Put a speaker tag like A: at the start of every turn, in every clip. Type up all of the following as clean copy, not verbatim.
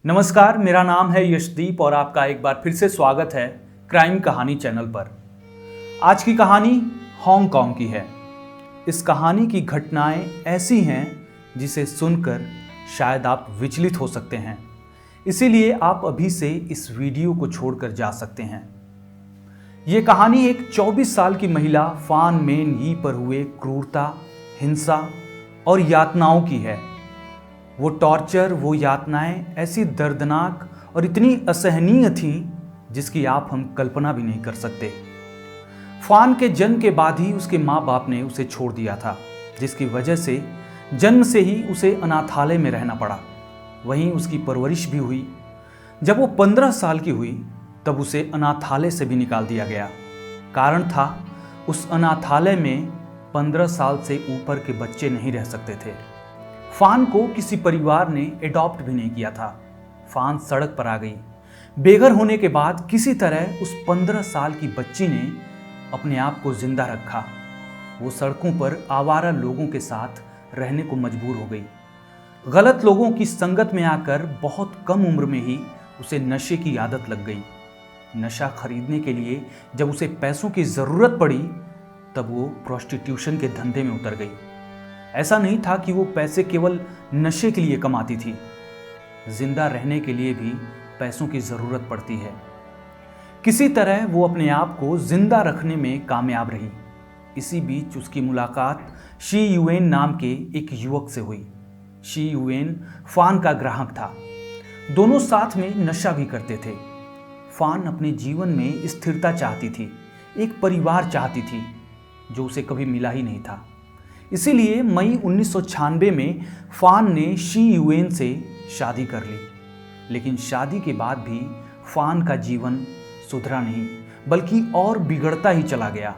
A: नमस्कार, मेरा नाम है यशदीप और आपका एक बार फिर से स्वागत है क्राइम कहानी चैनल पर। आज की कहानी हांगकांग की है। इस कहानी की घटनाएं ऐसी हैं जिसे सुनकर शायद आप विचलित हो सकते हैं, इसीलिए आप अभी से इस वीडियो को छोड़कर जा सकते हैं। ये कहानी एक 24 साल की महिला फान मेन यी पर हुए क्रूरता, हिंसा और यातनाओं की है। वो टॉर्चर, वो यातनाएं ऐसी दर्दनाक और इतनी असहनीय थीं जिसकी हम कल्पना भी नहीं कर सकते। फान के जन्म के बाद ही उसके माँ बाप ने उसे छोड़ दिया था, जिसकी वजह से जन्म से ही उसे अनाथालय में रहना पड़ा। वहीं उसकी परवरिश भी हुई। जब वो 15 साल की हुई तब उसे अनाथालय से भी निकाल दिया गया। कारण था, उस अनाथालय में 15 साल से ऊपर के बच्चे नहीं रह सकते थे। फान को किसी परिवार ने एडॉप्ट भी नहीं किया था। फान सड़क पर आ गई। बेघर होने के बाद किसी तरह उस 15 साल की बच्ची ने अपने आप को जिंदा रखा। वो सड़कों पर आवारा लोगों के साथ रहने को मजबूर हो गई। गलत लोगों की संगत में आकर बहुत कम उम्र में ही उसे नशे की आदत लग गई। नशा खरीदने के लिए जब उसे पैसों की ज़रूरत पड़ी तब वो प्रोस्टिट्यूशन के धंधे में उतर गई। ऐसा नहीं था कि वो पैसे केवल नशे के लिए कमाती थी, जिंदा रहने के लिए भी पैसों की ज़रूरत पड़ती है। किसी तरह वो अपने आप को जिंदा रखने में कामयाब रही। इसी बीच उसकी मुलाकात शी युएन नाम के एक युवक से हुई। शी युएन फान का ग्राहक था। दोनों साथ में नशा भी करते थे। फान अपने जीवन में स्थिरता चाहती थी, एक परिवार चाहती थी जो उसे कभी मिला ही नहीं था। इसीलिए मई 1996 में फान ने शी युएन से शादी कर ली। लेकिन शादी के बाद भी फान का जीवन सुधरा नहीं, बल्कि और बिगड़ता ही चला गया।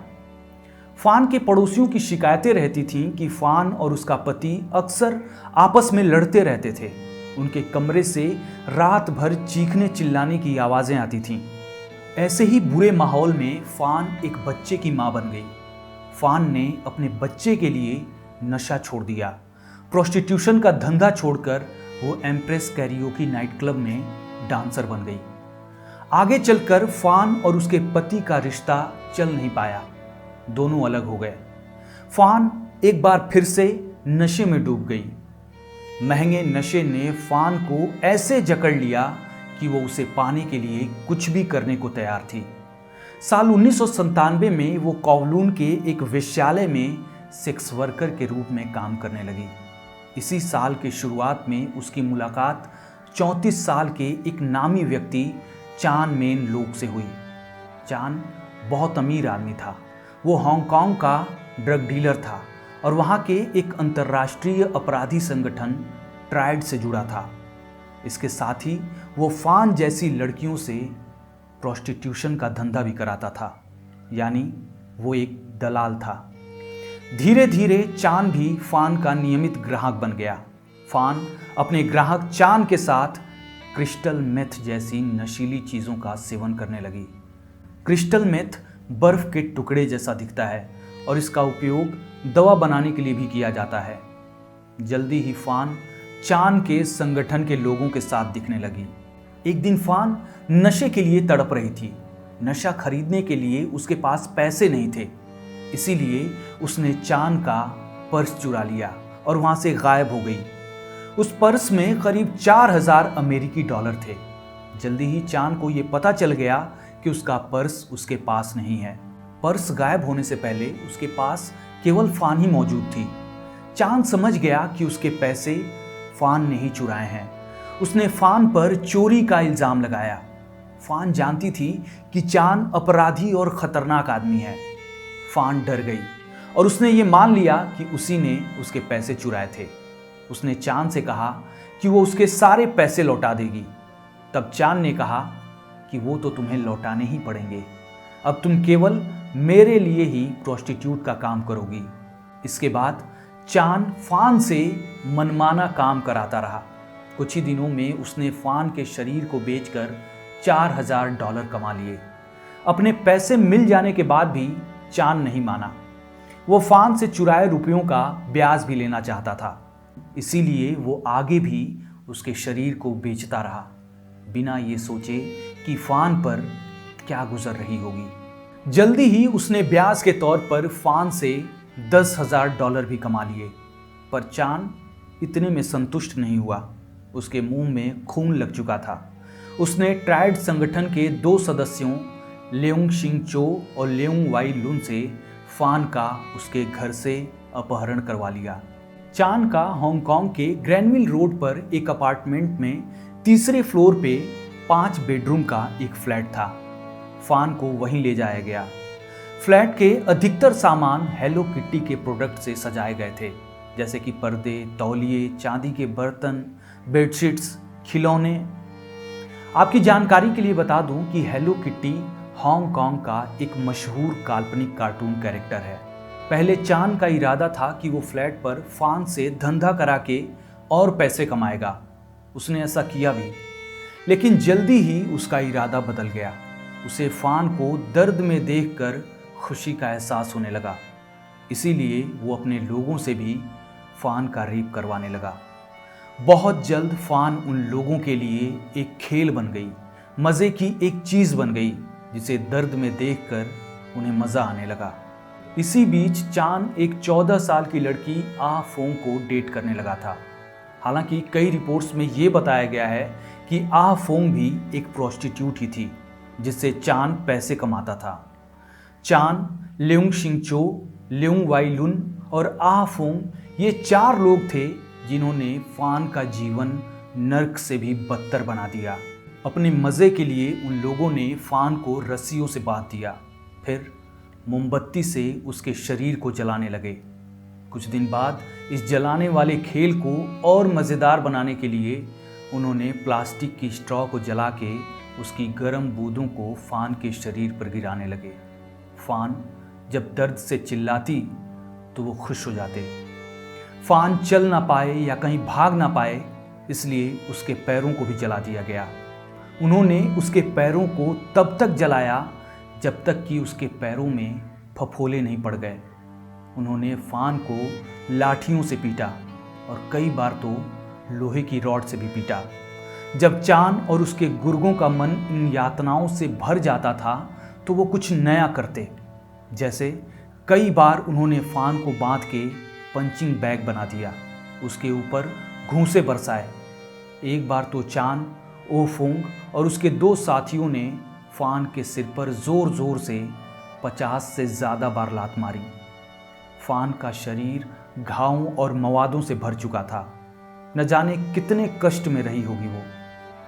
A: फान के पड़ोसियों की शिकायतें रहती थीं कि फान और उसका पति अक्सर आपस में लड़ते रहते थे। उनके कमरे से रात भर चीखने चिल्लाने की आवाज़ें आती थीं। ऐसे ही बुरे माहौल में फान एक बच्चे की माँ बन गई। फान ने अपने बच्चे के लिए नशा छोड़ दिया। प्रोस्टिट्यूशन का धंधा छोड़कर वो एम्प्रेस कैरियोकी नाइट क्लब में डांसर बन गई। आगे चलकर फान और उसके पति का रिश्ता चल नहीं पाया। दोनों अलग हो गए। फान एक बार फिर से नशे में डूब गई। महंगे नशे ने फान को ऐसे जकड़ लिया कि वो उसे पाने के लिए कुछ भी करने को तैयार थी। साल 1997 में वो कोवलून के एक वेश्यालय में सेक्स वर्कर के रूप में काम करने लगी। इसी साल के शुरुआत में उसकी मुलाकात 34 साल के एक नामी व्यक्ति चान मेन लोग से हुई। चान बहुत अमीर आदमी था। वो हांगकांग का ड्रग डीलर था और वहाँ के एक अंतर्राष्ट्रीय अपराधी संगठन ट्राइड से जुड़ा था। इसके साथ ही वो फान जैसी लड़कियों से प्रोस्टिट्यूशन का धंधा भी कराता था, यानी वो एक दलाल था। धीरे धीरे चान भी फान का नियमित ग्राहक बन गया। फान अपने ग्राहक चान के साथ क्रिस्टल मेथ जैसी नशीली चीज़ों का सेवन करने लगी। क्रिस्टल मेथ बर्फ के टुकड़े जैसा दिखता है और इसका उपयोग दवा बनाने के लिए भी किया जाता है। जल्दी ही फान चान के संगठन के लोगों के साथ दिखने लगी। एक दिन फान नशे के लिए तड़प रही थी। नशा खरीदने के लिए उसके पास पैसे नहीं थे, इसीलिए उसने चान का पर्स चुरा लिया और वहां से गायब हो गई। उस पर्स में करीब 4000 अमेरिकी डॉलर थे। जल्दी ही चान को यह पता चल गया कि उसका पर्स उसके पास नहीं है। पर्स गायब होने से पहले उसके पास केवल फान ही मौजूद थी। चान समझ गया कि उसके पैसे फान ने ही चुराए हैं। उसने फान पर चोरी का इल्जाम लगाया। फान जानती थी कि चान अपराधी और खतरनाक आदमी है। फान डर गई और उसने ये मान लिया कि उसी ने उसके पैसे चुराए थे। उसने चान से कहा कि वो उसके सारे पैसे लौटा देगी। तब चान ने कहा कि वो तो तुम्हें लौटाने ही पड़ेंगे। अब तुम केवल मेरे लिए ही प्रोस्टिट्यूट का काम करोगी। इसके बाद चान फान से मनमाना काम कराता रहा। कुछ ही दिनों में उसने फान के शरीर को बेचकर 4000 डॉलर कमा लिए। अपने पैसे मिल जाने के बाद भी चान नहीं माना। वो फान से चुराए रुपयों का ब्याज भी लेना चाहता था, इसीलिए वो आगे भी उसके शरीर को बेचता रहा। बिना ये सोचे कि फान पर क्या गुजर रही होगी। जल्दी ही उसने ब्याज के तौर पर फान से $10,000 भी कमा लिए। पर चान इतने में संतुष्ट नहीं हुआ। उसके मुंह में खून लग चुका था। उसने ट्राइड संगठन के 2 सदस्यों लेउंग शिंग चो और लेउंग वाई लुन से फान का उसके घर से अपहरण करवा लिया। चान का हांगकांग के ग्रैनविल रोड पर एक अपार्टमेंट में तीसरे फ्लोर पे 5 बेडरूम का एक फ्लैट था। फान को वहीं ले जाया गया। फ्लैट के अधिकतर सामान हेलो किट्टी के प्रोडक्ट से सजाए गए थे, जैसे कि पर्दे, तौलिए, चांदी के बर्तन, बेडशीट्स, खिलौने। आपकी जानकारी के लिए बता दूं कि हेलो किट्टी हांगकांग का एक मशहूर काल्पनिक कार्टून कैरेक्टर है। पहले चान का इरादा था कि वो फ्लैट पर फान से धंधा करा के और पैसे कमाएगा। उसने ऐसा किया भी, लेकिन जल्दी ही उसका इरादा बदल गया। उसे फान को दर्द में देखकर खुशी का एहसास होने लगा। इसीलिए वो अपने लोगों से भी फान का रेप करवाने लगा। बहुत जल्द फान उन लोगों के लिए एक खेल बन गई, मज़े की एक चीज़ बन गई, जिसे दर्द में देखकर उन्हें मज़ा आने लगा। इसी बीच चान एक 14 साल की लड़की आ फोंग को डेट करने लगा था। हालांकि कई रिपोर्ट्स में ये बताया गया है कि आ फोंग भी एक प्रोस्टिट्यूट ही थी, जिससे चान पैसे कमाता था। चान, लेउंग शिंग चो, लेउंग वाई लुन और आ फोंग ये 4 लोग थे जिन्होंने फान का जीवन नर्क से भी बदतर बना दिया। अपने मज़े के लिए उन लोगों ने फान को रस्सियों से बांध दिया, फिर मोमबत्ती से उसके शरीर को जलाने लगे। कुछ दिन बाद इस जलाने वाले खेल को और मज़ेदार बनाने के लिए उन्होंने प्लास्टिक की स्ट्रॉ को जला के उसकी गर्म बूंदों को फान के शरीर पर गिराने लगे। फान जब दर्द से चिल्लाती तो वो खुश हो जाते। फान चल ना पाए या कहीं भाग ना पाए, इसलिए उसके पैरों को भी जला दिया गया। उन्होंने उसके पैरों को तब तक जलाया जब तक कि उसके पैरों में फफोले नहीं पड़ गए। उन्होंने फान को लाठियों से पीटा और कई बार तो लोहे की रॉड से भी पीटा। जब चान और उसके गुर्गों का मन इन यातनाओं से भर जाता था तो वो कुछ नया करते। जैसे कई बार उन्होंने फान को बांध के पंचिंग बैग बना दिया, उसके ऊपर घूंसे बरसाए। एक बार तो चान, ओ फोंग और उसके 2 साथियों ने फान के सिर पर ज़ोर ज़ोर से 50 से ज़्यादा बार लात मारी। फान का शरीर घावों और मवादों से भर चुका था। न जाने कितने कष्ट में रही होगी वो,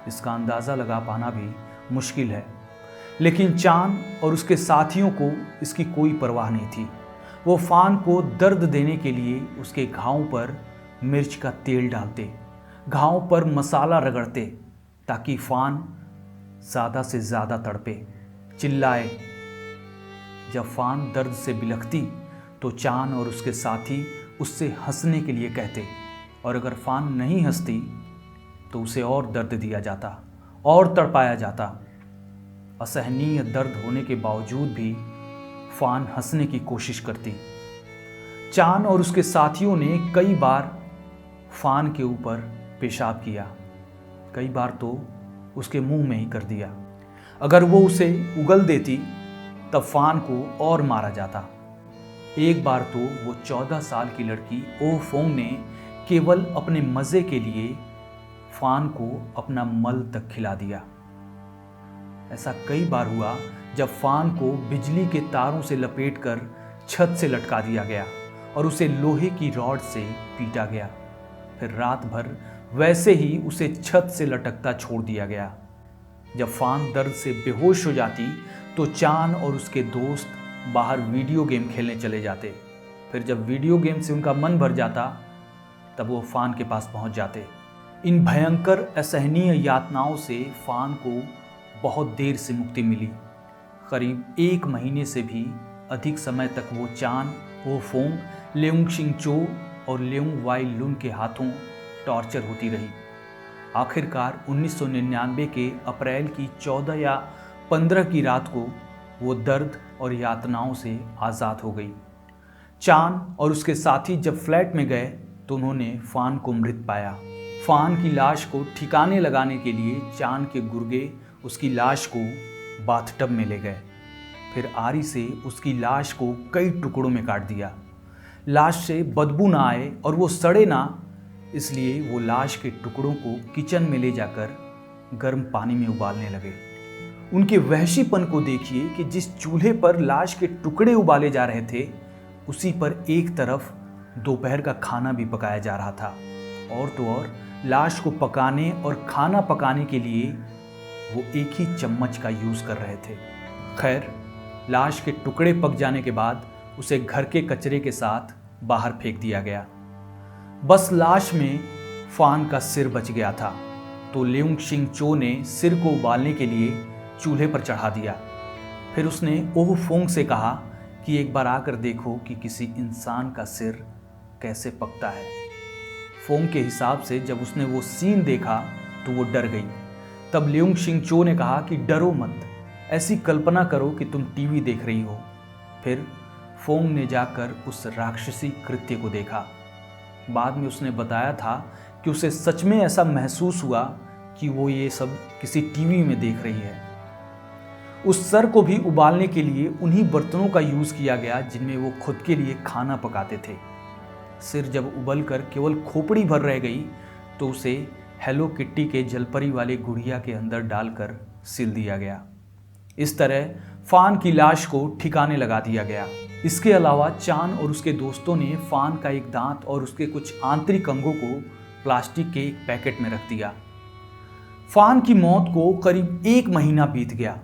A: इसका अंदाज़ा लगा पाना भी मुश्किल है। लेकिन चान और उसके साथियों को इसकी कोई परवाह नहीं थी। वो फान को दर्द देने के लिए उसके घावों पर मिर्च का तेल डालते, घावों पर मसाला रगड़ते, ताकि फान ज़्यादा से ज़्यादा तड़पे, चिल्लाए। जब फान दर्द से बिलखती तो चान और उसके साथी उससे हंसने के लिए कहते, और अगर फान नहीं हंसती तो उसे और दर्द दिया जाता और तड़पाया जाता। असहनीय दर्द होने के बावजूद भी फान हंसने की कोशिश करती। चान और उसके साथियों ने कई बार फान के ऊपर पेशाब किया, कई बार तो उसके मुंह में ही कर दिया। अगर वो उसे उगल देती तब फान को और मारा जाता। एक बार तो वो 14 साल की लड़की ओ फोंग ने केवल अपने मज़े के लिए फान को अपना मल तक खिला दिया। ऐसा कई बार हुआ जब फान को बिजली के तारों से लपेटकर छत से लटका दिया गया और उसे लोहे की रॉड से पीटा गया। फिर रात भर वैसे ही उसे छत से लटकता छोड़ दिया गया। जब फान दर्द से बेहोश हो जाती तो चान और उसके दोस्त बाहर वीडियो गेम खेलने चले जाते। फिर जब वीडियो गेम से उनका मन भर जाता तब वो फान के पास पहुंच जाते। इन भयंकर असहनीय यातनाओं से फान को बहुत देर से मुक्ति मिली। करीब 1 महीने से भी अधिक समय तक वो चान, ओ फोंग, लेउंग शिंग चो और लेउंग वाई लुन के हाथों टॉर्चर होती रही। आखिरकार 1999 के अप्रैल की 14 या 15 की रात को वो दर्द और यातनाओं से आज़ाद हो गई। चान और उसके साथी जब फ्लैट में गए तो उन्होंने फान को मृत पाया। फान की लाश को ठिकाने लगाने के लिए चान के गुर्गे उसकी लाश को बाथटब में ले गए। फिर आरी से उसकी लाश को कई टुकड़ों में काट दिया। लाश से बदबू ना आए और वो सड़े ना, इसलिए वो लाश के टुकड़ों को किचन में ले जाकर गर्म पानी में उबालने लगे। उनके वहशीपन को देखिए कि जिस चूल्हे पर लाश के टुकड़े उबाले जा रहे थे, उसी पर एक तरफ दोपहर का खाना भी पकाया जा रहा था। और तो और लाश को पकाने और खाना पकाने के लिए वो एक ही चम्मच का यूज़ कर रहे थे। खैर, लाश के टुकड़े पक जाने के बाद उसे घर के कचरे के साथ बाहर फेंक दिया गया। बस लाश में फान का सिर बच गया था, तो ल्यूंग शिंग चो ने सिर को उबालने के लिए चूल्हे पर चढ़ा दिया। फिर उसने ओह फोंग से कहा कि एक बार आकर देखो कि किसी इंसान का सिर कैसे पकता है। फोंग के हिसाब से जब उसने वो सीन देखा तो वो डर गई। तब ल्यूंग शिंग चो ने कहा कि डरो मत, ऐसी कल्पना करो कि तुम टीवी देख रही हो। फिर फोंग ने जाकर उस राक्षसी कृत्य को देखा। बाद में उसने बताया था कि उसे सच में ऐसा महसूस हुआ कि वो ये सब किसी टीवी में देख रही है। उस सर को भी उबालने के लिए उन्हीं बर्तनों का यूज़ किया गया जिनमें वो खुद के लिए खाना पकाते थे। सिर जब उबलकर केवल खोपड़ी भर रह गई तो उसे हेलो किट्टी के जलपरी वाले गुड़िया के अंदर डालकर सिल दिया गया। इस तरह फान की लाश को ठिकाने लगा दिया गया। इसके अलावा चान और उसके दोस्तों ने फान का एक दांत और उसके कुछ आंतरिक अंगों को प्लास्टिक के एक पैकेट में रख दिया। फान की मौत को करीब 1 महीना बीत गया।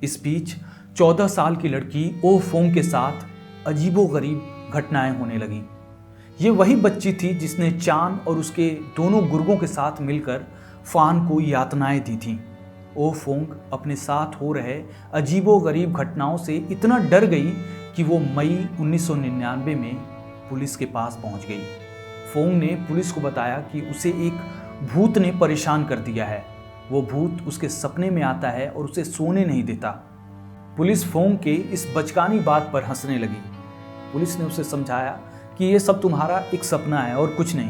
A: इस बीच 14 साल की लड़की ओ फोंग के साथ अजीबोगरीब घटनाएं होने लगी। ये वही बच्ची थी जिसने चान और उसके दोनों गुर्गों के साथ मिलकर फान को यातनाएं दी थीं। ओ फोंग अपने साथ हो रहे अजीबोगरीब घटनाओं से इतना डर गई कि वो मई 1999 में पुलिस के पास पहुंच गई। फोंग ने पुलिस को बताया कि उसे एक भूत ने परेशान कर दिया है। वो भूत उसके सपने में आता है और उसे सोने नहीं देता। पुलिस फोंग के इस बचकानी बात पर हंसने लगी। पुलिस ने उसे समझाया कि ये सब तुम्हारा एक सपना है और कुछ नहीं।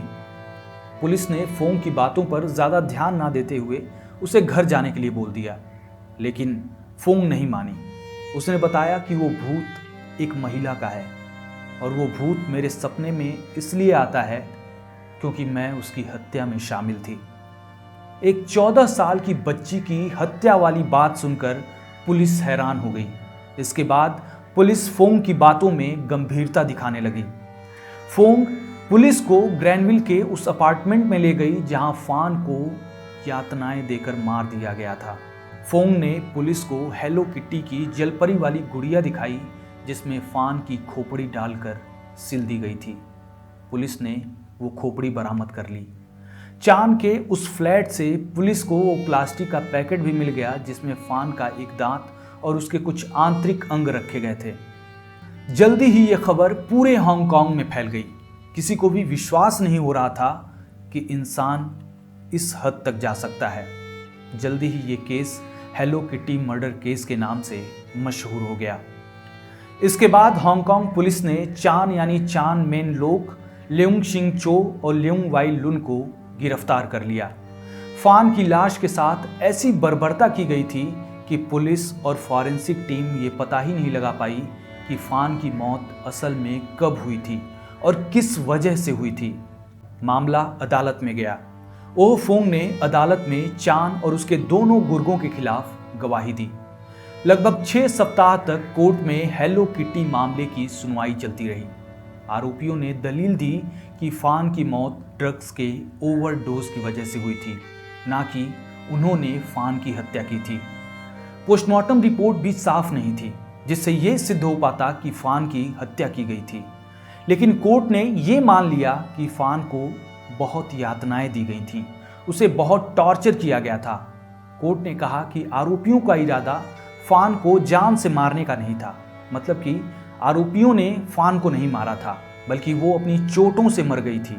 A: पुलिस ने फोंग की बातों पर ज़्यादा ध्यान ना देते हुए उसे घर जाने के लिए बोल दिया, लेकिन फोंग नहीं मानी। उसने बताया कि वो भूत एक महिला का है और वो भूत मेरे सपने में इसलिए आता है क्योंकि मैं उसकी हत्या में शामिल थी। एक 14 साल की बच्ची की हत्या वाली बात सुनकर पुलिस हैरान हो गई। इसके बाद पुलिस फोंग की बातों में गंभीरता दिखाने लगी। फोंग पुलिस को ग्रैनविल के उस अपार्टमेंट में ले गई जहां फान को यातनाएं देकर मार दिया गया था। फोंग ने पुलिस को हेलो किट्टी की जलपरी वाली गुड़िया दिखाई जिसमें फान की खोपड़ी डालकर सिल दी गई थी। पुलिस ने वो खोपड़ी बरामद कर ली। चान के उस फ्लैट से पुलिस को वो प्लास्टिक का पैकेट भी मिल गया जिसमें फान का एक दांत और उसके कुछ आंतरिक अंग रखे गए थे। जल्दी ही ये खबर पूरे हांगकांग में फैल गई। किसी को भी विश्वास नहीं हो रहा था कि इंसान इस हद तक जा सकता है। जल्दी ही ये case hello kitty murder case के नाम से मशहूर हो गया। इसके बाद हांगकांग पुलिस ने चान यानी चान मेन लोक, ल्यूंग शिंग चो और ल्यूंग वाई लुन को गिरफ्तार कर लिया। फान की लाश के साथ ऐसी बर्बरता की गई थी कि पुलिस और फॉरेंसिक टीम ये पता ही नहीं लगा पाई कि फान की मौत असल में कब हुई थी और किस वजह से हुई थी। मामला अदालत में गया। ओ फोंग ने अदालत में चान और उसके दोनों गुर्गों के खिलाफ गवाही दी। लगभग 6 सप्ताह तक कोर्ट में हेलो किट्टी मामले की सुनवाई चलती रही। आरोपियों ने दलील दी कि फान की मौत ड्रग्स के ओवरडोज की वजह से हुई थी, ना कि उन्होंने फान की हत्या की थी। पोस्टमार्टम रिपोर्ट भी साफ नहीं थी जिससे यह सिद्ध हो पाता कि फान की हत्या की गई थी। लेकिन कोर्ट ने यह मान लिया कि फान को बहुत यातनाएं दी गई थीं, उसे बहुत टॉर्चर किया गया था। कोर्ट ने कहा कि आरोपियों का इरादा फान को जान से मारने का नहीं था, मतलब कि आरोपियों ने फान को नहीं मारा था बल्कि वो अपनी चोटों से मर गई थी।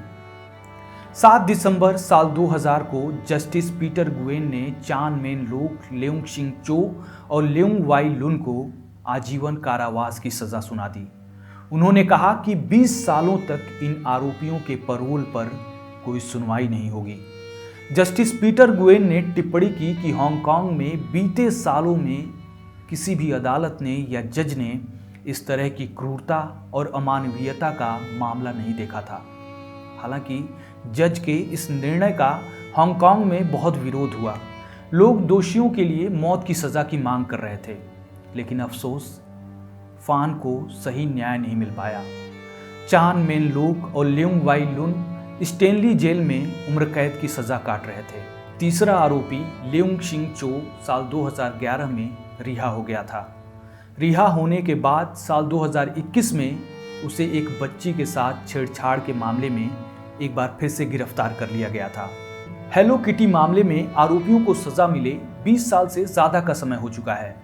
A: 7 दिसंबर साल 2000 को जस्टिस पीटर गुएन ने चान मेन लोक, ल्यूंग शिंग चो और ल्यूंग वाई लुन को आजीवन कारावास की सजा सुना दी। उन्होंने कहा कि 20 सालों तक इन आरोपियों के पैरोल पर कोई सुनवाई नहीं होगी। जस्टिस पीटर गुएन ने टिप्पणी की कि हांगकांग में बीते सालों में किसी भी अदालत ने या जज ने इस तरह की क्रूरता और अमानवीयता का मामला नहीं देखा था। हालांकि जज के इस निर्णय का हांगकांग में बहुत विरोध हुआ। लोग दोषियों के लिए मौत की सज़ा की मांग कर रहे थे, लेकिन अफसोस फान को सही न्याय नहीं मिल पाया। चान मेन लोक और ल्योंग वाई लुन स्टेनली जेल में उम्र कैद की सज़ा काट रहे थे। तीसरा आरोपी ल्योंग शिंग चो साल 2011 में रिहा हो गया था। रिहा होने के बाद साल 2021 में उसे एक बच्ची के साथ छेड़छाड़ के मामले में एक बार फिर से गिरफ्तार कर लिया गया था। हेलो किटी मामले में आरोपियों को सज़ा मिले 20 साल से ज़्यादा का समय हो चुका है।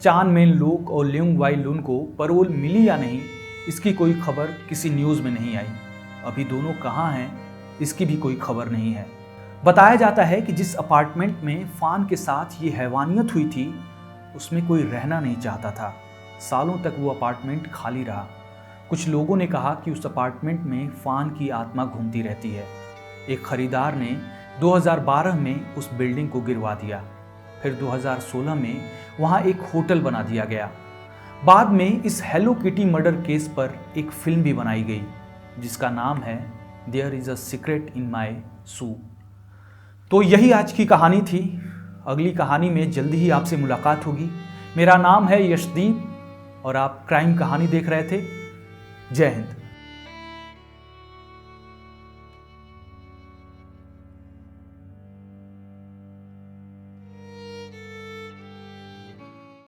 A: चान मेन लोक और ल्योंग वाई लुन को पैरोल मिली या नहीं, इसकी कोई खबर किसी न्यूज़ में नहीं आई। अभी दोनों कहाँ हैं, इसकी भी कोई खबर नहीं है। बताया जाता है कि जिस अपार्टमेंट में फान के साथ ये हैवानियत हुई थी, उसमें कोई रहना नहीं चाहता था। सालों तक वो अपार्टमेंट खाली रहा। कुछ लोगों ने कहा कि उस अपार्टमेंट में फान की आत्मा घूमती रहती है। एक खरीदार ने 2012 में उस बिल्डिंग को गिरवा दिया। फिर 2016 में वहाँ एक होटल बना दिया गया। बाद में इस हेलो किटी मर्डर केस पर एक फिल्म भी बनाई गई, जिसका नाम है there is a secret in my shoe. तो यही आज की कहानी थी। अगली कहानी में जल्दी ही आपसे मुलाकात होगी। मेरा नाम है यशदीप और आप क्राइम कहानी देख रहे थे। जय हिंद।